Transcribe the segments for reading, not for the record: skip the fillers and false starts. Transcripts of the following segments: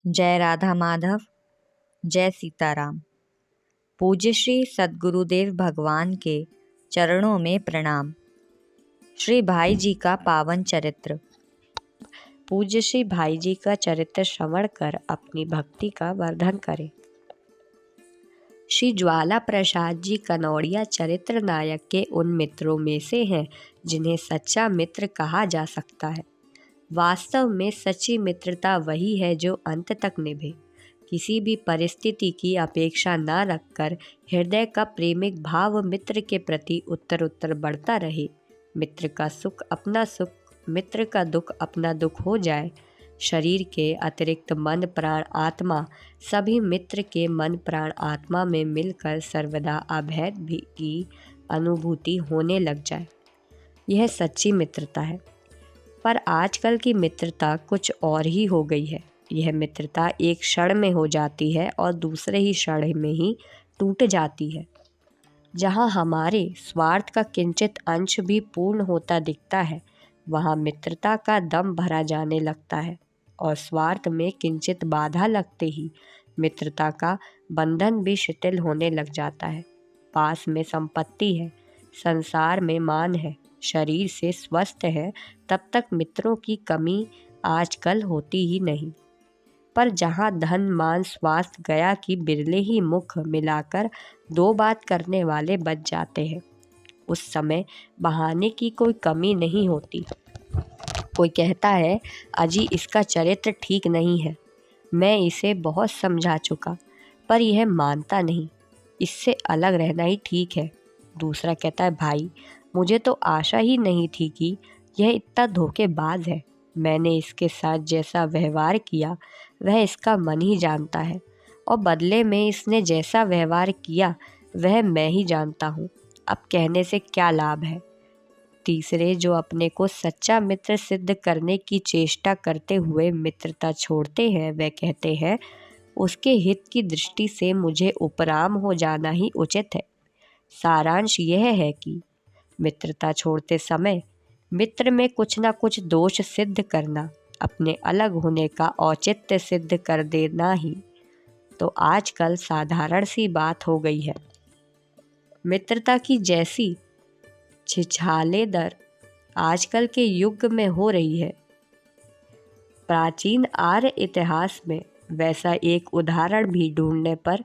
जय राधा माधव, जय सीताराम। पूज्य श्री सद्गुरुदेव भगवान के चरणों में प्रणाम। श्री भाई जी का पावन चरित्र। पूज्य श्री भाई जी का चरित्र श्रवण कर अपनी भक्ति का वर्धन करें। श्री ज्वाला प्रसाद जी कनौड़िया चरित्र नायक के उन मित्रों में से हैं जिन्हें सच्चा मित्र कहा जा सकता है। वास्तव में सच्ची मित्रता वही है जो अंत तक निभे, किसी भी परिस्थिति की अपेक्षा न रखकर हृदय का प्रेमिक भाव मित्र के प्रति उत्तर बढ़ता रहे। मित्र का सुख अपना सुख, मित्र का दुख अपना दुख हो जाए। शरीर के अतिरिक्त मन प्राण आत्मा सभी मित्र के मन प्राण आत्मा में मिलकर सर्वदा अभेद भी की अनुभूति होने लग जाए, यह सच्ची मित्रता है। पर आजकल की मित्रता कुछ और ही हो गई है। यह मित्रता एक क्षण में हो जाती है और दूसरे ही क्षण में ही टूट जाती है। जहाँ हमारे स्वार्थ का किंचित अंश भी पूर्ण होता दिखता है, वहाँ मित्रता का दम भरा जाने लगता है और स्वार्थ में किंचित बाधा लगते ही मित्रता का बंधन भी शिथिल होने लग जाता है। पास में संपत्ति है, संसार में मान है, शरीर से स्वस्थ है, तब तक मित्रों की कमी आजकल होती ही नहीं। पर जहाँ धन मान स्वास्थ्य गया कि बिरले ही मुख मिलाकर दो बात करने वाले बच जाते हैं, उस समय बहाने की कोई कमी नहीं होती। कोई कहता है, अजी इसका चरित्र ठीक नहीं है, मैं इसे बहुत समझा चुका, पर यह मानता नहीं, इससे अलग रहना ही ठीक है। दूसरा कहता है, भाई मुझे तो आशा ही नहीं थी कि यह इतना धोखेबाज है। मैंने इसके साथ जैसा व्यवहार किया वह इसका मन ही जानता है, और बदले में इसने जैसा व्यवहार किया वह मैं ही जानता हूँ। अब कहने से क्या लाभ है। तीसरे, जो अपने को सच्चा मित्र सिद्ध करने की चेष्टा करते हुए मित्रता छोड़ते हैं, वह कहते हैं, उसके हित की दृष्टि से मुझे उपराम हो जाना ही उचित है। सारांश यह है कि मित्रता छोड़ते समय मित्र में कुछ ना कुछ दोष सिद्ध करना, अपने अलग होने का औचित्य सिद्ध कर देना ही तो आजकल साधारण सी बात हो गई है। मित्रता की जैसी छिछाले दर आजकल के युग में हो रही है, प्राचीन आर्य इतिहास में वैसा एक उदाहरण भी ढूंढने पर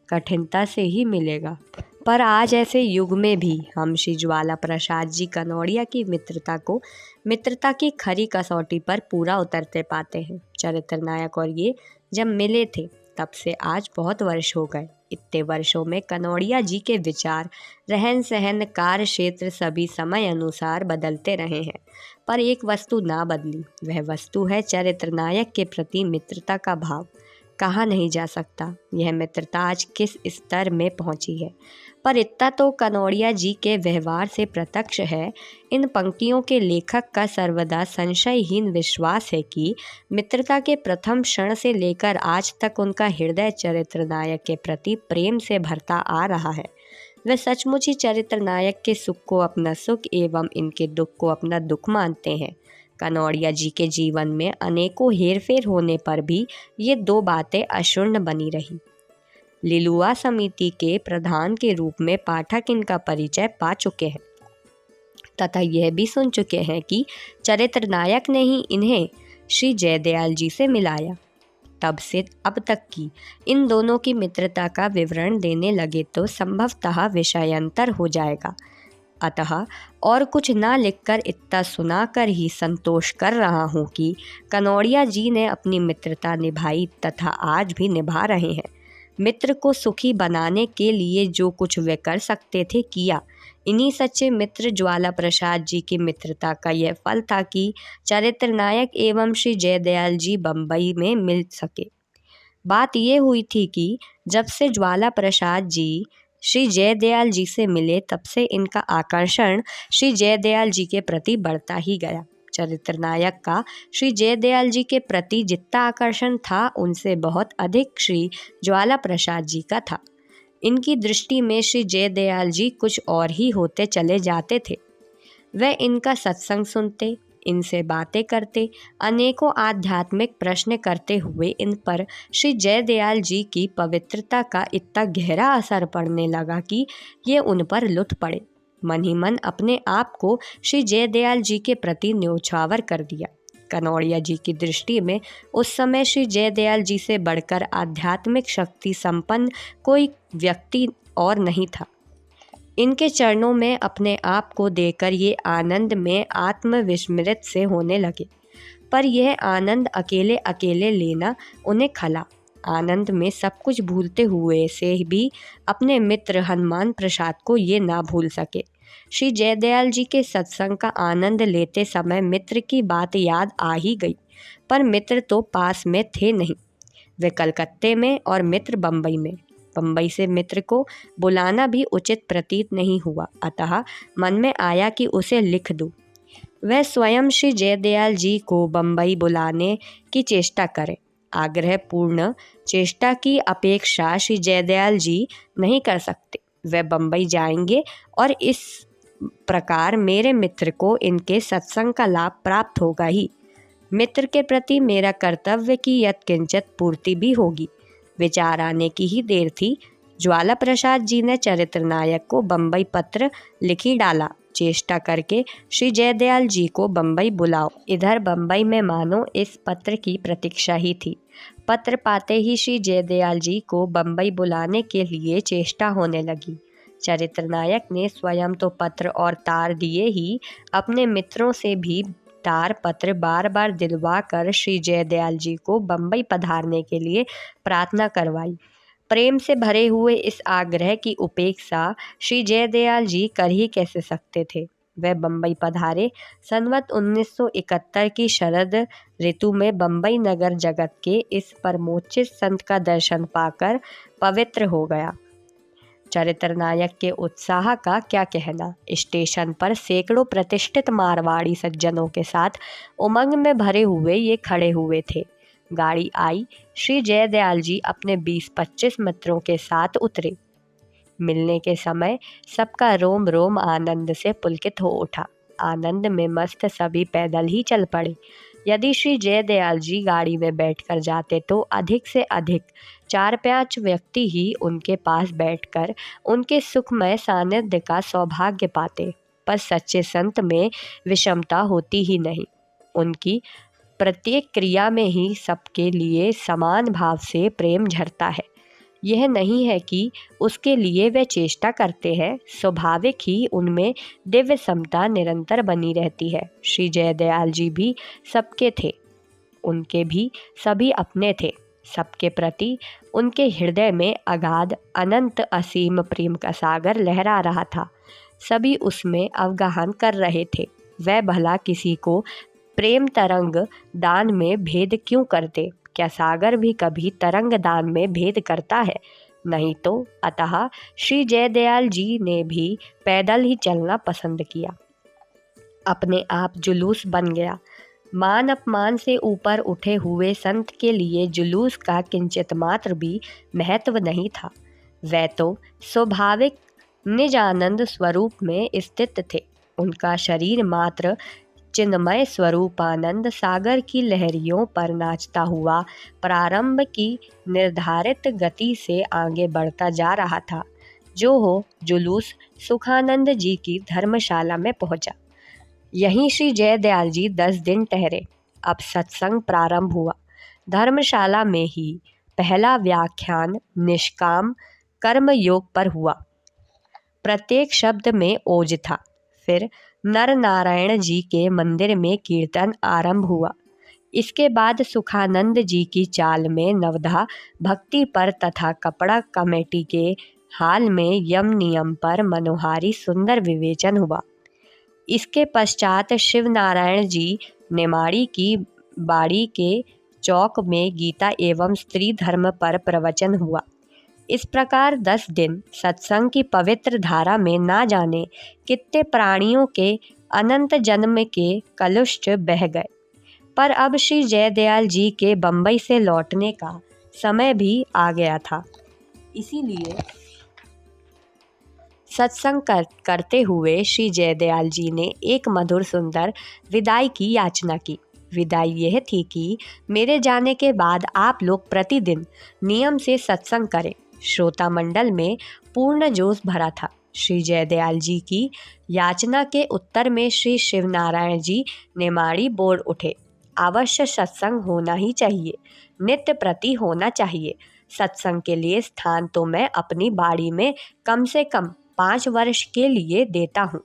कठिनता से ही मिलेगा। पर आज ऐसे युग में भी हम श्री ज्वाला प्रसाद जी कनौड़िया की मित्रता को मित्रता की खरी कसौटी पर पूरा उतरते पाते हैं। चरित्र नायक और ये जब मिले थे तब से आज बहुत वर्ष हो गए। इतने वर्षों में कनौड़िया जी के विचार, रहन सहन, कार्य क्षेत्र सभी समय अनुसार बदलते रहे हैं, पर एक वस्तु ना बदली। वह वस्तु है चरित्र नायक के प्रति मित्रता का भाव। कहा नहीं जा सकता यह मित्रता आज किस स्तर में पहुंची है, पर इतना तो कनौड़िया जी के व्यवहार से प्रत्यक्ष है। इन पंक्तियों के लेखक का सर्वदा संशयहीन विश्वास है कि मित्रता के प्रथम क्षण से लेकर आज तक उनका हृदय चरित्र नायक के प्रति प्रेम से भरता आ रहा है। वे सचमुच ही चरित्र नायक के सुख को अपना सुख एवं इनके दुख को अपना दुख मानते हैं। कनौड़िया जी के जीवन में अनेकों हेरफेर होने पर भी ये दो बातें अक्षुण्ण बनी रही। लिलुआ समिति के प्रधान के रूप में पाठक इनका परिचय पा चुके हैं तथा यह भी सुन चुके हैं कि चरित्र नायक ने ही इन्हें श्री जयदयाल जी से मिलाया। तब से अब तक की इन दोनों की मित्रता का विवरण देने लगे तो संभवतः विषयांतर हो जाएगा। अतः और कुछ ना लिखकर इतना सुनाकर ही संतोष कर रहा हूँ कि कनौड़िया जी ने अपनी मित्रता निभाई तथा आज भी निभा रहे हैं। मित्र को सुखी बनाने के लिए जो कुछ वे कर सकते थे किया। इन्हीं सच्चे मित्र ज्वाला प्रसाद जी की मित्रता का यह फल था कि चरित्र नायक एवं श्री जयदयाल जी बम्बई में मिल सके। बात यह हुई थी कि जब से ज्वाला प्रसाद जी श्री जयदयाल जी से मिले तब से इनका आकर्षण श्री जयदयाल जी के प्रति बढ़ता ही गया। चरित्र नायक का श्री जयदयाल जी के प्रति जितना आकर्षण था, उनसे बहुत अधिक श्री ज्वाला प्रसाद जी का था। इनकी दृष्टि में श्री जयदयाल जी कुछ और ही होते चले जाते थे। वह इनका सत्संग सुनते, इनसे बातें करते, अनेकों आध्यात्मिक प्रश्न करते हुए इन पर श्री जयदयाल जी की पवित्रता का इतना गहरा असर पड़ने लगा कि ये उन पर लुट पड़े। मन ही मन अपने आप को श्री जयदयाल जी के प्रति न्योछावर कर दिया। कनौड़िया जी की दृष्टि में उस समय श्री जयदयाल जी से बढ़कर आध्यात्मिक शक्ति संपन्न कोई व्यक्ति और नहीं था। इनके चरणों में अपने आप को देकर ये आनंद में आत्मविस्मृत से होने लगे। पर यह आनंद अकेले अकेले लेना उन्हें खला। आनंद में सब कुछ भूलते हुए से भी अपने मित्र हनुमान प्रसाद को ये ना भूल सके। श्री जयदयाल जी के सत्संग का आनंद लेते समय मित्र की बात याद आ ही गई, पर मित्र तो पास में थे नहीं। वे कलकत्ते में और मित्र बम्बई में। बम्बई से मित्र को बुलाना भी उचित प्रतीत नहीं हुआ, अतः मन में आया कि उसे लिख दूं। वह स्वयं श्री जयदयाल जी को बम्बई बुलाने की चेष्टा करे। आग्रहपूर्ण चेष्टा की अपेक्षा श्री जयदयाल जी नहीं कर सकते। वह बम्बई जाएंगे और इस प्रकार मेरे मित्र को इनके सत्संग का लाभ प्राप्त होगा ही। मित्र के प्रति मेरा कर्तव्य की यत्किंचित पूर्ति भी होगी। विचार आने की ही देर थी। ज्वाला प्रसाद जी ने चरित्र नायक को बम्बई पत्र लिखी डाला, चेष्टा करके श्री जयदयाल जी को बम्बई बुलाओ। इधर बम्बई में मानो इस पत्र की प्रतीक्षा ही थी। पत्र पाते ही श्री जयदयाल जी को बम्बई बुलाने के लिए चेष्टा होने लगी। चरित्र नायक ने स्वयं तो पत्र और तार दिए ही, अपने मित्रों से भी तार पत्र बार बार दिलवा कर श्री जयदयाल जी को बम्बई पधारने के लिए प्रार्थना करवाई। प्रेम से भरे हुए इस आग्रह की उपेक्षा श्री जयदयाल जी कर ही कैसे सकते थे। वह बम्बई पधारे। संवत 1971 की शरद ऋतु में बम्बई नगर जगत के इस परमोचित संत का दर्शन पाकर पवित्र हो गया। चरित्र नायक के उत्साह का क्या कहना। स्टेशन पर सैकड़ों प्रतिष्ठित मारवाड़ी सज्जनों के साथ उमंग में भरे हुए ये खड़े हुए थे। गाड़ी आई। श्री जयदयाल जी अपने 20-25 मित्रों के साथ उतरे। मिलने के समय सबका रोम रोम आनंद से पुलकित हो उठा। आनंद में मस्त सभी पैदल ही चल पड़े। यदि श्री जयदयाल जी गाड़ी में बैठकर जाते तो अधिक से अधिक 4-5 व्यक्ति ही उनके पास बैठकर उनके सुखमय सानिध्य का सौभाग्य पाते। पर सच्चे संत में विषमता होती ही नहीं। उनकी प्रत्येक क्रिया में ही सबके लिए समान भाव से प्रेम झरता है। यह नहीं है कि उसके लिए वे चेष्टा करते हैं, स्वाभाविक ही उनमें दिव्य समता निरंतर बनी रहती है। श्री जयदयाल जी भी सबके थे, उनके भी सभी अपने थे। सबके प्रति उनके हृदय में अगाध अनंत असीम प्रेम का सागर लहरा रहा था। सभी उसमें अवगाहन कर रहे थे। वह भला किसी को प्रेम तरंग दान में भेद क्यों करते? क्या सागर भी कभी तरंग दान में भेद करता है? नहीं तो। अतः श्री जयदयाल जी ने भी पैदल ही चलना पसंद किया। अपने आप जुलूस बन गया। मान अपमान से ऊपर उठे हुए संत के लिए जुलूस का किंचित मात्र भी महत्व नहीं था। वह तो स्वाभाविक निज आनंद स्वरूप में स्थित थे। उनका शरीर मात्र चिन्मय स्वरूपानंद सागर की लहरियों पर नाचता हुआ प्रारंभ की निर्धारित गति से आगे बढ़ता जा रहा था। जो हो, जुलूस सुखानंद जी की धर्मशाला में पहुंचा। यहीं श्री जयदयाल जी 10 दिन ठहरे। अब सत्संग प्रारंभ हुआ। धर्मशाला में ही पहला व्याख्यान निष्काम कर्म योग पर हुआ। प्रत्येक शब्द में ओज था। फिर नर नारायण जी के मंदिर में कीर्तन आरंभ हुआ। इसके बाद सुखानंद जी की चाल में नवधा भक्ति पर तथा कपड़ा कमेटी के हाल में यम नियम पर मनोहारी सुंदर विवेचन हुआ। इसके पश्चात शिव नारायण जी नेमाड़ी की बाड़ी के चौक में गीता एवं स्त्री धर्म पर प्रवचन हुआ। इस प्रकार 10 दिन सत्संग की पवित्र धारा में ना जाने कितने प्राणियों के अनंत जन्म के कलुष बह गए। पर अब श्री जयदयाल जी के बम्बई से लौटने का समय भी आ गया था। इसीलिए सत्संग करते हुए श्री जयदयाल जी ने एक मधुर सुंदर विदाई की याचना की। विदाई यह थी कि मेरे जाने के बाद आप लोग प्रतिदिन नियम से सत्संग करें। श्रोता मंडल में पूर्ण जोश भरा था। श्री जयदयाल जी की याचना के उत्तर में श्री शिवनारायण जी नेमाड़ी बोल उठे, अवश्य सत्संग होना ही चाहिए, नित्य प्रति होना चाहिए। सत्संग के लिए स्थान तो मैं अपनी बाड़ी में कम से कम 5 वर्ष के लिए देता हूँ,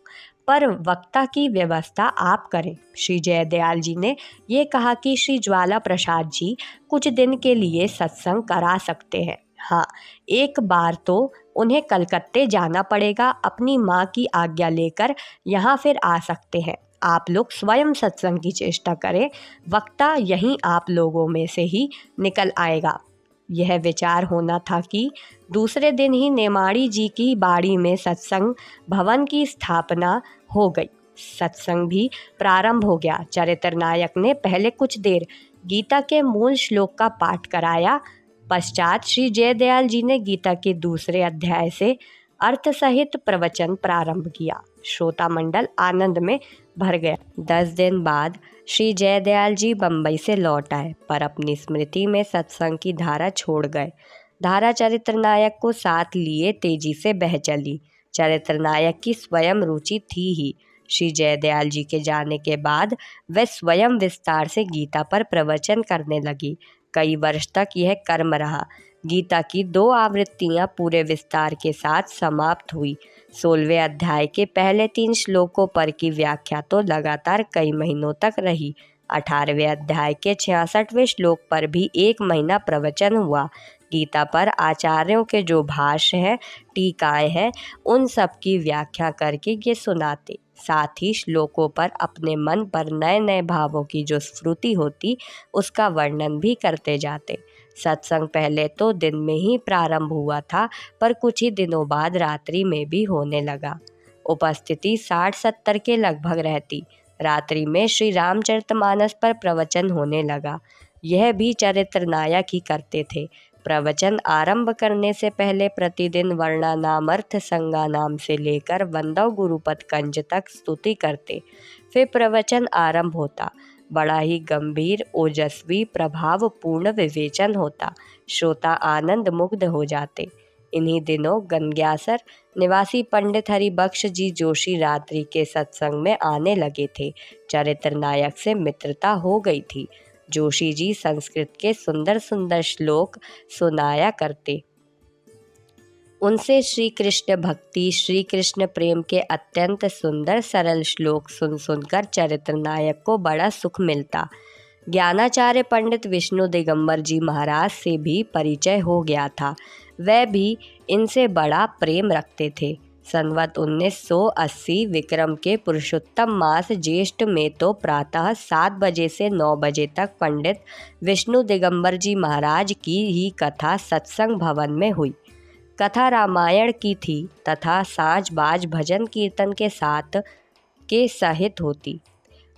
पर वक्ता की व्यवस्था आप करें। श्री जयदयाल जी ने ये कहा कि श्री ज्वाला प्रसाद जी कुछ दिन के लिए सत्संग करा सकते हैं। हाँ, एक बार तो उन्हें कलकत्ते जाना पड़ेगा, अपनी माँ की आज्ञा लेकर यहाँ फिर आ सकते हैं। आप लोग स्वयं सत्संग की चेष्टा करें, वक्ता यहीं आप लोगों में से ही निकल आएगा। यह विचार होना था कि दूसरे दिन ही नेमाड़ी जी की बाड़ी में सत्संग भवन की स्थापना हो गई। सत्संग भी प्रारंभ हो गया। चरित्र नायक ने पहले कुछ देर गीता के मूल श्लोक का पाठ कराया। पश्चात श्री जयदयाल जी ने गीता के दूसरे अध्याय से अर्थ सहित प्रवचन प्रारंभ किया। श्रोता मंडल आनंद में भर गया। 10 दिन बाद श्री जयदयाल जी बम्बई से लौट आए, पर अपनी स्मृति में सत्संग की धारा छोड़ गए। धारा चरित्र नायक को साथ लिए तेजी से बह चली। चरित्र नायक की स्वयं रुचि थी ही। श्री जयदयाल जी के जाने के बाद वह स्वयं विस्तार से गीता पर प्रवचन करने लगी। कई वर्ष तक यह कर्म रहा। गीता की 2 आवृत्तियां पूरे विस्तार के साथ समाप्त हुई। 16वें अध्याय के पहले 3 श्लोकों पर की व्याख्या तो लगातार कई महीनों तक रही। 18वें अध्याय के 66वें श्लोक पर भी 1 महीना प्रवचन हुआ। गीता पर आचार्यों के जो भाष्य हैं, टीकाएं हैं, उन सब की व्याख्या करके ये सुनाते। साथ ही श्लोकों पर अपने मन पर नए नए भावों की जो स्फूर्ति होती, उसका वर्णन भी करते जाते। सत्संग पहले तो दिन में ही प्रारंभ हुआ था, पर कुछ ही दिनों बाद रात्रि में भी होने लगा। उपस्थिति 60-70 के लगभग रहती। रात्रि में श्री रामचरितमानस पर प्रवचन होने लगा। यह भी चरित्र नायक ही करते थे। प्रवचन आरंभ करने से पहले प्रतिदिन वर्णानामर्थ संज्ञानाम से लेकर वंदव गुरुपद कंज तक स्तुति करते। फिर प्रवचन आरंभ होता। बड़ा ही गंभीर, ओजस्वी, प्रभावपूर्ण विवेचन होता। श्रोता आनंद मुग्ध हो जाते। इन्हीं दिनों गंग्यासर निवासी पंडित हरिबख्श जी जोशी रात्रि के सत्संग में आने लगे थे। चरित्र नायक से मित्रता हो गई थी। जोशी जी संस्कृत के सुंदर सुंदर श्लोक सुनाया करते। उनसे श्री कृष्ण भक्ति, श्री कृष्ण प्रेम के अत्यंत सुंदर सरल श्लोक सुन सुनकर चरित्र नायक को बड़ा सुख मिलता। ज्ञानाचार्य पंडित विष्णु दिगंबर जी महाराज से भी परिचय हो गया था। वह भी इनसे बड़ा प्रेम रखते थे। संवत 1980 विक्रम के पुरुषोत्तम मास ज्येष्ठ में तो प्रातः 7 बजे से 9 बजे तक पंडित विष्णु दिगंबर जी महाराज की ही कथा सत्संग भवन में हुई। कथा रामायण की थी तथा साँझ बाज भजन कीर्तन के साथ के सहित होती।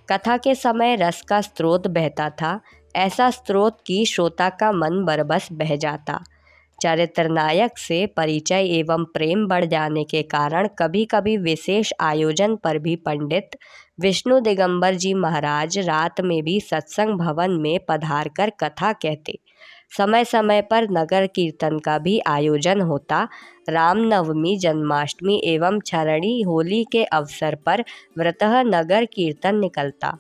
कथा के समय रस का स्रोत बहता था, ऐसा स्रोत कि श्रोता का मन बरबस बह जाता। चरित्र नायक से परिचय एवं प्रेम बढ़ जाने के कारण कभी कभी विशेष आयोजन पर भी पंडित विष्णु दिगंबर जी महाराज रात में भी सत्संग भवन में पधार कर कथा कहते। समय समय पर नगर कीर्तन का भी आयोजन होता। रामनवमी, जन्माष्टमी एवं क्षरणी होली के अवसर पर व्रतः नगर कीर्तन निकलता।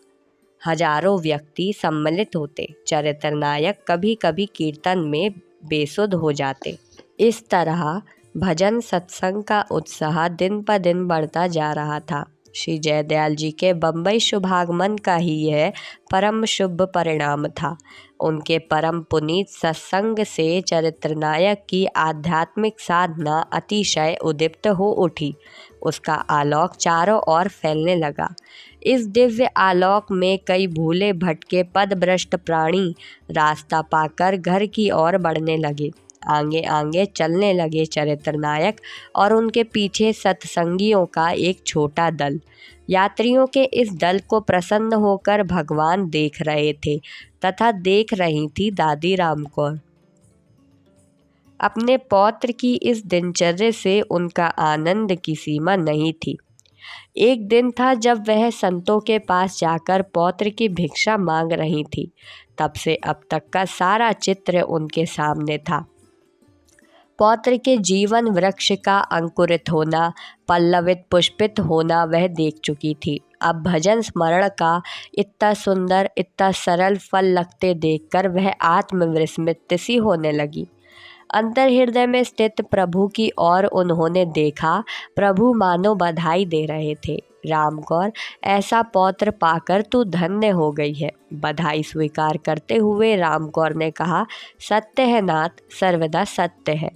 हजारों व्यक्ति सम्मिलित होते। चरित्र नायक कभी कभी कीर्तन में बेसुध हो जाते। इस तरह भजन सत्संग का उत्साह दिन पर दिन बढ़ता जा रहा था। श्री जयदयाल जी के बम्बई शुभागमन का ही यह परम शुभ परिणाम था। उनके परम पुनीत सत्संग से चरित्र नायक की आध्यात्मिक साधना अतिशय उद्दीप्त हो उठी। उसका आलोक चारों ओर फैलने लगा। इस दिव्य आलोक में कई भूले भटके पदभ्रष्ट प्राणी रास्ता पाकर घर की ओर बढ़ने लगे। आगे आगे चलने लगे चरित्र नायक और उनके पीछे सत्संगियों का एक छोटा दल। यात्रियों के इस दल को प्रसन्न होकर भगवान देख रहे थे तथा देख रही थी दादी रामकौर। अपने पौत्र की इस दिनचर्या से उनका आनंद की सीमा नहीं थी। एक दिन था जब वह संतों के पास जाकर पौत्र की भिक्षा मांग रही थी। तब से अब तक का सारा चित्र उनके सामने था। पौत्र के जीवन वृक्ष का अंकुरित होना, पल्लवित पुष्पित होना वह देख चुकी थी। अब भजन स्मरण का इतना सुंदर, इतना सरल फल लगते देखकर वह आत्मविस्मृत सी होने लगी। अंतर हृदय में स्थित प्रभु की ओर उन्होंने देखा। प्रभु मानो बधाई दे रहे थे। राम कौर, ऐसा पौत्र पाकर तू धन्य हो गई है। बधाई स्वीकार करते हुए राम कौर ने कहा, सत्य है नाथ, सर्वदा सत्य है।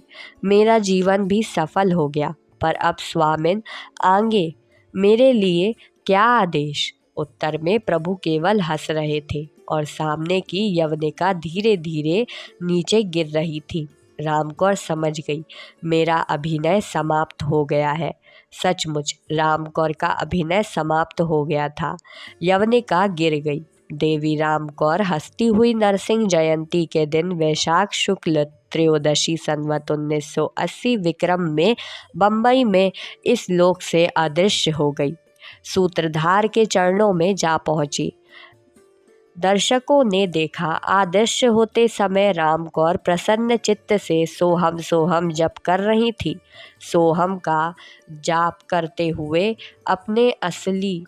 मेरा जीवन भी सफल हो गया। पर अब स्वामिन आगे मेरे लिए क्या आदेश? उत्तर में प्रभु केवल हंस रहे थे और सामने की यवनिका धीरे धीरे नीचे गिर रही थी। रामकौर समझ गई, मेरा अभिनय समाप्त हो गया है। सचमुच रामकौर का अभिनय समाप्त हो गया था। यवनिका गिर गई। देवी रामकौर हंसती हुई नरसिंह जयंती के दिन वैशाख शुक्ल त्रयोदशी संवत 1980 विक्रम में बम्बई में इस लोक से अदृश्य हो गई। सूत्रधार के चरणों में जा पहुंची। दर्शकों ने देखा, आदृश्य होते समय रामकौर प्रसन्न चित्त से सोहम सोहम जप कर रही थी। सोहम का जाप करते हुए अपने असली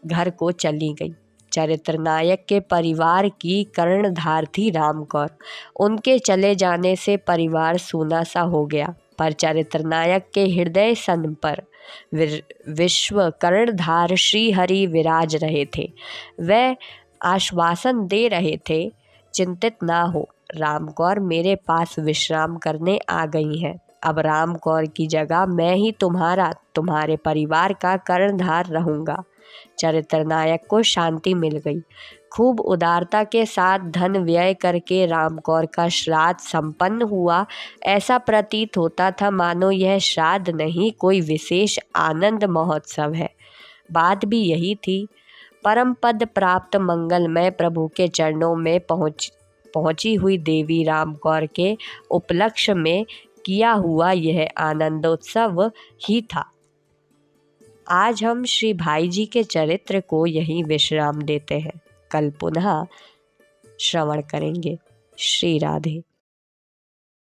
घर को चली गई। चरित्र नायक के परिवार की कर्णधार थी रामकौर। उनके चले जाने से परिवार सूना सा हो गया, पर चरित्र नायक के हृदय सन पर विश्व कर्णधार श्री हरि विराज रहे थे। वह आश्वासन दे रहे थे, चिंतित ना हो, रामकौर मेरे पास विश्राम करने आ गई हैं। अब रामकौर की जगह मैं ही तुम्हारे परिवार का कर्णधार रहूंगा। चरित्र नायक को शांति मिल गई। खूब उदारता के साथ धन व्यय करके रामकौर का श्राद्ध संपन्न हुआ। ऐसा प्रतीत होता था मानो यह श्राद्ध नहीं, कोई विशेष आनंद महोत्सव है। बात भी यही थी। परम पद प्राप्त मंगलमय प्रभु के चरणों में पहुंची हुई देवी रामकौर के उपलक्ष्य में किया हुआ यह आनंदोत्सव ही था। आज हम श्री भाई जी के चरित्र को यहीं विश्राम देते हैं। कल पुनः श्रवण करेंगे। श्री राधे।